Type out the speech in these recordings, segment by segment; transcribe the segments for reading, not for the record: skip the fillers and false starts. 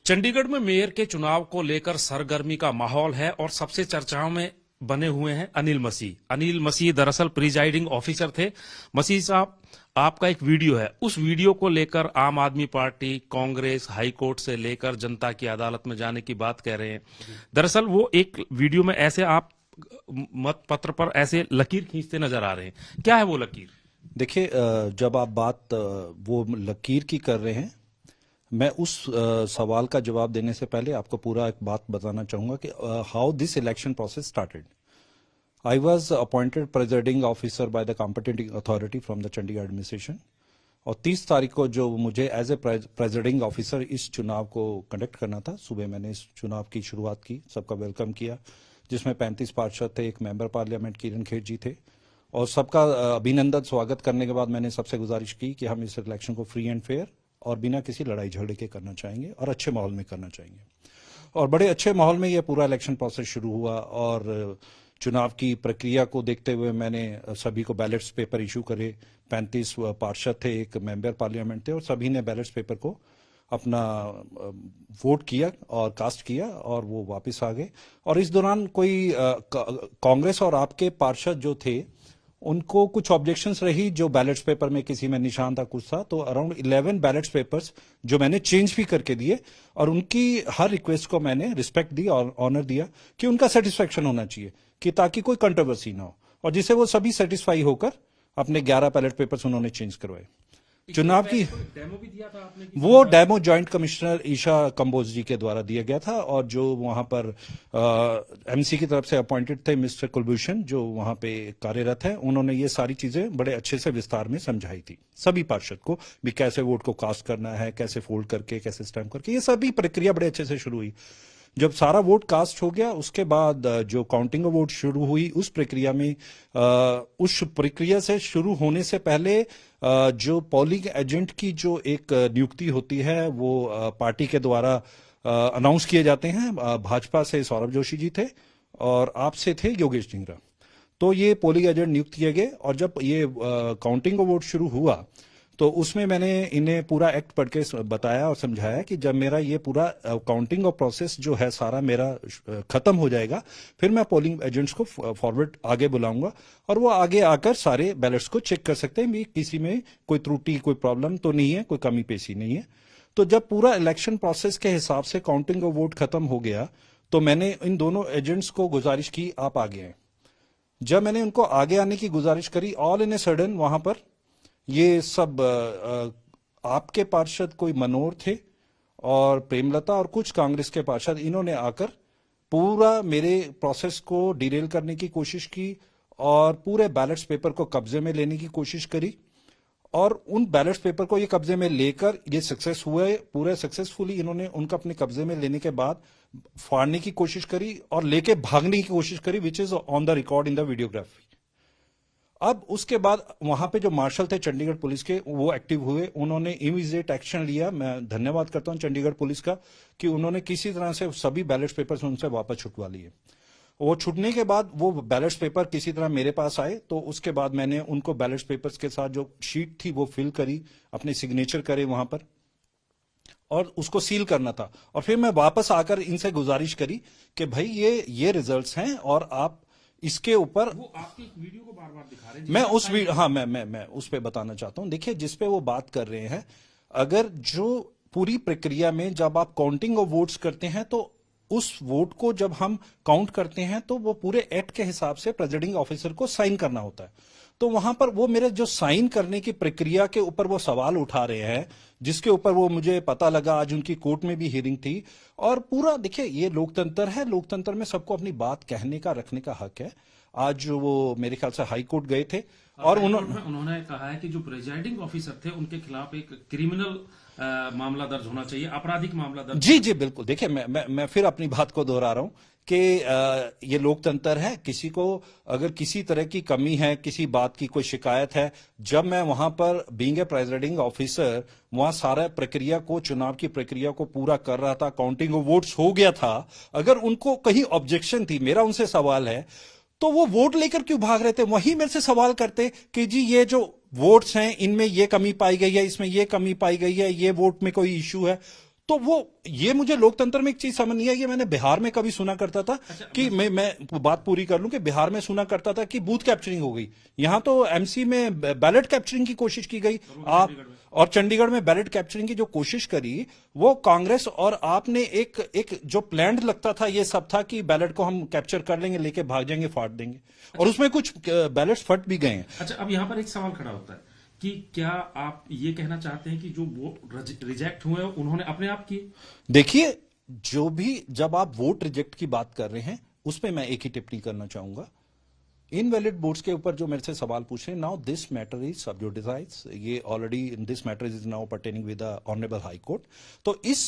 चंडीगढ़ में मेयर के चुनाव को लेकर सरगर्मी का माहौल है और सबसे चर्चाओं में बने हुए हैं अनिल मसीह। अनिल मसीह दरअसल प्रिजाइडिंग ऑफिसर थे। मसीह साहब, आपका एक वीडियो है, उस वीडियो को लेकर आम आदमी पार्टी, कांग्रेस, हाई कोर्ट से लेकर जनता की अदालत में जाने की बात कह रहे हैं। दरअसल वो एक वीडियो में ऐसे आप मत पत्र पर ऐसे लकीर खींचते नजर आ रहे हैं, क्या है वो लकीर? देखिए, जब आप बात वो लकीर की कर रहे हैं, मैं उस सवाल का जवाब देने से पहले आपको पूरा एक बात बताना चाहूंगा कि how this election process started. I was appointed presiding officer by the competent authority from the Chandigarh administration, और 30 तारीख को जो मुझे एज ए प्रेसिडिंग ऑफिसर इस चुनाव को कंडक्ट करना था, सुबह मैंने इस चुनाव की शुरुआत की, सबका वेलकम किया, जिसमें 35 पार्षद थे, एक मेंबर पार्लियामेंट किरण खेर जी थे, और सबका अभिनंदन स्वागत करने के बाद मैंने सबसे गुजारिश की कि हम इस इलेक्शन को फ्री एंड फेयर और बिना किसी लड़ाई झगड़े के करना चाहेंगे और अच्छे माहौल में करना चाहेंगे। और बड़े अच्छे माहौल में यह पूरा इलेक्शन प्रोसेस शुरू हुआ, और चुनाव की प्रक्रिया को देखते हुए मैंने सभी को बैलेट्स पेपर इशू करे। 35 पार्षद थे, एक मेंबर पार्लियामेंट थे, और सभी ने बैलेट्स पेपर को अपना वोट किया और कास्ट किया, और वो वापस आ गए। और इस दौरान कोई कांग्रेस और आपके पार्षद जो थे उनको कुछ ऑब्जेक्शंस रही, जो बैलेट्स पेपर में किसी में निशान था, कुछ था, तो अराउंड 11 बैलेट्स पेपर्स जो मैंने चेंज भी करके दिए, और उनकी हर रिक्वेस्ट को मैंने रिस्पेक्ट दी और ऑनर दिया कि उनका सेटिस्फेक्शन होना चाहिए, कि ताकि कोई कंट्रोवर्सी ना हो, और जिससे वो सभी सेटिस्फाई होकर अपने 11 बैलेट पेपर्स उन्होंने चेंज करवाए। चुनाव की डेमो भी दिया था आपने? वो demo joint commissioner Isha Kamboj ji के द्वारा दिया गया था, और जो वहां पर एमसी की तरफ से अपॉइंटेड थे मिस्टर कुलभूषण, जो वहां पे कार्यरत है, उन्होंने ये सारी चीजें बड़े अच्छे से विस्तार में समझाई थी सभी पार्षद को भी, कैसे वोट को कास्ट करना है, कैसे फोल्ड करके, कैसे स्टैम्प करके, ये सभी प्रक्रिया बड़े अच्छे से शुरू हुई। जब सारा वोट कास्ट हो गया, उसके बाद जो काउंटिंग ऑफ वोट शुरू हुई, उस प्रक्रिया में उस प्रक्रिया से शुरू होने से पहले जो पोलिंग एजेंट की जो एक नियुक्ति होती है, वो पार्टी के द्वारा अनाउंस किए जाते हैं। भाजपा से सौरभ जोशी जी थे, और आपसे थे योगेश ढींगरा, तो ये पोलिंग एजेंट नियुक्त किए गए। और जब ये काउंटिंग ऑफ वोट शुरू हुआ, तो उसमें मैंने इन्हें पूरा एक्ट पढ़ के बताया और समझाया कि जब मेरा ये पूरा काउंटिंग ऑफ प्रोसेस जो है सारा मेरा खत्म हो जाएगा, फिर मैं पोलिंग एजेंट्स को फॉरवर्ड आगे बुलाऊंगा, और वो आगे आकर सारे बैलेट्स को चेक कर सकते हैं, किसी में कोई त्रुटि, कोई प्रॉब्लम तो नहीं है, कोई कमी पेशी नहीं है। तो जब पूरा इलेक्शन प्रोसेस के हिसाब से काउंटिंग ऑफ वोट खत्म हो गया, तो मैंने इन दोनों एजेंट्स को गुजारिश की, आप आगे आए। जब मैंने उनको आगे आने की गुजारिश करी, ऑल इन ए सडन वहां पर ये सब आपके पार्षद कोई मनोहर थे और प्रेमलता और कुछ कांग्रेस के पार्षद, इन्होंने आकर पूरा मेरे प्रोसेस को डिरेल करने की कोशिश की, और पूरे बैलेट्स पेपर को कब्जे में लेने की कोशिश करी, और उन बैलेट्स पेपर को ये कब्जे में लेकर ये सक्सेस हुए, पूरे सक्सेसफुली इन्होंने उनका अपने कब्जे में लेने के बाद फाड़ने की कोशिश करी और लेके भागने की कोशिश करी, which is on the record in the videography. अब उसके बाद वहां पे जो मार्शल थे चंडीगढ़ पुलिस के, वो एक्टिव हुए, उन्होंने इमीडिएट एक्शन लिया। मैं धन्यवाद करता हूं चंडीगढ़ पुलिस का कि उन्होंने किसी तरह से सभी बैलेट पेपर्स उनसे वापस छुटवा लिए। वो छुटने के बाद वो बैलेट पेपर किसी तरह मेरे पास आए, तो उसके बाद मैंने उनको बैलेट पेपर्स के साथ जो शीट थी वो फिल करी, अपने सिग्नेचर करे वहां पर, और उसको सील करना था। और फिर मैं वापस आकर इनसे गुजारिश करी कि भाई ये रिजल्ट्स हैं, और आप इसके ऊपर, वो आपकी वीडियो को बार बार दिखा रहे हैं, मैं उस वीडियो, हाँ, मैं उस पे बताना चाहता हूं। देखिए, जिसपे वो बात कर रहे हैं, अगर जो पूरी प्रक्रिया में जब आप काउंटिंग ऑफ वोट्स करते हैं, तो उस वोट को जब हम काउंट करते हैं, तो वो पूरे एक्ट के हिसाब से प्रेसिडिंग ऑफिसर को साइन करना होता है। तो वहां पर वो मेरे जो साइन करने की प्रक्रिया के ऊपर वो सवाल उठा रहे हैं, जिसके ऊपर वो मुझे पता लगा, आज उनकी कोर्ट में भी हियरिंग थी। और पूरा देखिए, ये लोकतंत्र है, लोकतंत्र में सबको अपनी बात कहने का, रखने का हक है। आज वो मेरे ख्याल से हाई कोर्ट गए थे, और उन्होंने कहा है कि जो प्रेजाइडिंग ऑफिसर थे उनके खिलाफ एक क्रिमिनल मामला दर्ज होना चाहिए, आपराधिक मामला दर्ज। जी जी बिल्कुल। देखिए, मैं फिर अपनी बात को दोहरा रहा हूं कि ये लोकतंत्र है, किसी को अगर किसी तरह की कमी है, किसी बात की कोई शिकायत है, जब मैं वहां पर बीइंग ए प्रेसिडिंग ऑफिसर वहां सारा प्रक्रिया को, चुनाव की प्रक्रिया को पूरा कर रहा था, काउंटिंग ऑफ वोट्स हो गया था, अगर उनको कहीं ऑब्जेक्शन थी, मेरा उनसे सवाल है, तो वो वोट लेकर क्यों भाग रहे थे? वही मेरे से सवाल करते कि जी ये जो वोट्स हैं इनमें ये कमी पाई गई है, इसमें ये कमी पाई गई है, ये वोट में कोई इश्यू है, तो वो ये मुझे लोकतंत्र में एक चीज समझ नहीं आई। ये मैंने बिहार में कभी सुना करता था कि मैं बात पूरी कर लूं कि बिहार में सुना करता था कि बूथ कैप्चरिंग हो गई। यहां तो एमसी में बैलेट कैप्चरिंग की कोशिश की गई। आप और चंडीगढ़ में बैलेट कैप्चरिंग की जो कोशिश करी वो कांग्रेस और आपने एक जो प्लान लगता था ये सब था कि बैलेट को हम कैप्चर कर लेंगे, लेके भाग जाएंगे, फाड़ देंगे, और उसमें कुछ बैलेट्स फट भी गए हैं। अच्छा, अब यहाँ पर एक सवाल खड़ा होता है कि क्या आप ये कहना चाहते हैं कि जो वोट रिजेक्ट हुए हैं उन्होंने अपने आप किए? देखिए, जो भी जब आप वोट रिजेक्ट की बात कर रहे हैं उसमें मैं एक ही टिप्पणी करना चाहूंगा। इनवैलिड वोट्स के ऊपर जो मेरे से सवाल पूछ रहे हैं, नाउ दिस मैटर इज सब जुडिसाइज, ये already this matter is now pertaining with the honourable high court. तो इस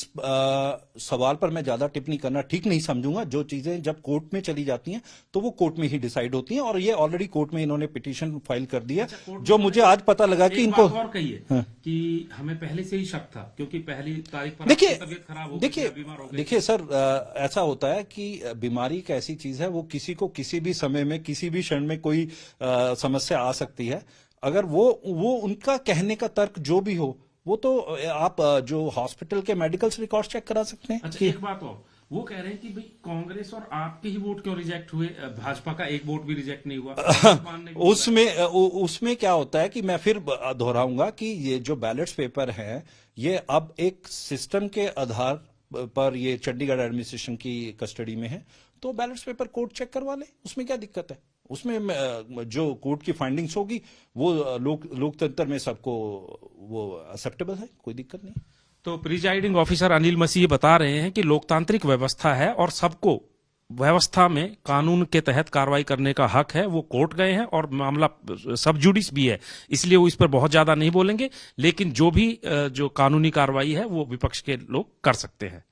सवाल पर मैं ज्यादा टिप्पणी करना ठीक नहीं समझूंगा। जो चीजें जब कोर्ट में चली जाती हैं तो वो कोर्ट में ही डिसाइड होती हैं, और ये ऑलरेडी कोर्ट में इन्होंने पिटीशन फाइल कर दिया। जो मुझे आज पता लगा कि इनको और कहिए कि हमें पहले से ही शक था, क्योंकि पहली तारीख पर देखिए, आपकी तबीयत खराब हो गई थी, बीमार हो गए। देखिए सर, ऐसा होता है कि बीमारी एक ऐसी चीज है, वो किसी को किसी भी समय में किसी भी क्षण में कोई समस्या आ सकती है। अगर वो उनका कहने का तर्क जो भी हो, वो तो आप जो हॉस्पिटल के मेडिकल रिकॉर्ड चेक करा सकते हैं। अच्छा, एक बात और, वो कह रहे हैं कि भाई कांग्रेस और आपके ही वोट क्यों रिजेक्ट हुए, भाजपा का एक वोट भी रिजेक्ट नहीं हुआ। उसमें क्या होता है कि मैं फिर दोहराऊंगा कि ये जो बैलेट्स पेपर है ये अब एक सिस्टम के आधार पर ये चंडीगढ़ एडमिनिस्ट्रेशन की कस्टडी में है, तो बैलेट्स पेपर कोर्ट चेक करवा ले, उसमें क्या दिक्कत है। उसमें जो कोर्ट की फाइंडिंग्स होगी वो लोकतंत्र में सबको वो एक्सेप्टेबल है, कोई दिक्कत नहीं। तो प्रिजाइडिंग ऑफिसर अनिल मसीह बता रहे हैं कि लोकतांत्रिक व्यवस्था है और सबको व्यवस्था में कानून के तहत कार्रवाई करने का हक है। वो कोर्ट गए हैं और मामला सब जुडिस भी है, इसलिए वो इस पर बहुत ज्यादा नहीं बोलेंगे, लेकिन जो भी जो कानूनी कार्रवाई है वो विपक्ष के लोग कर सकते हैं।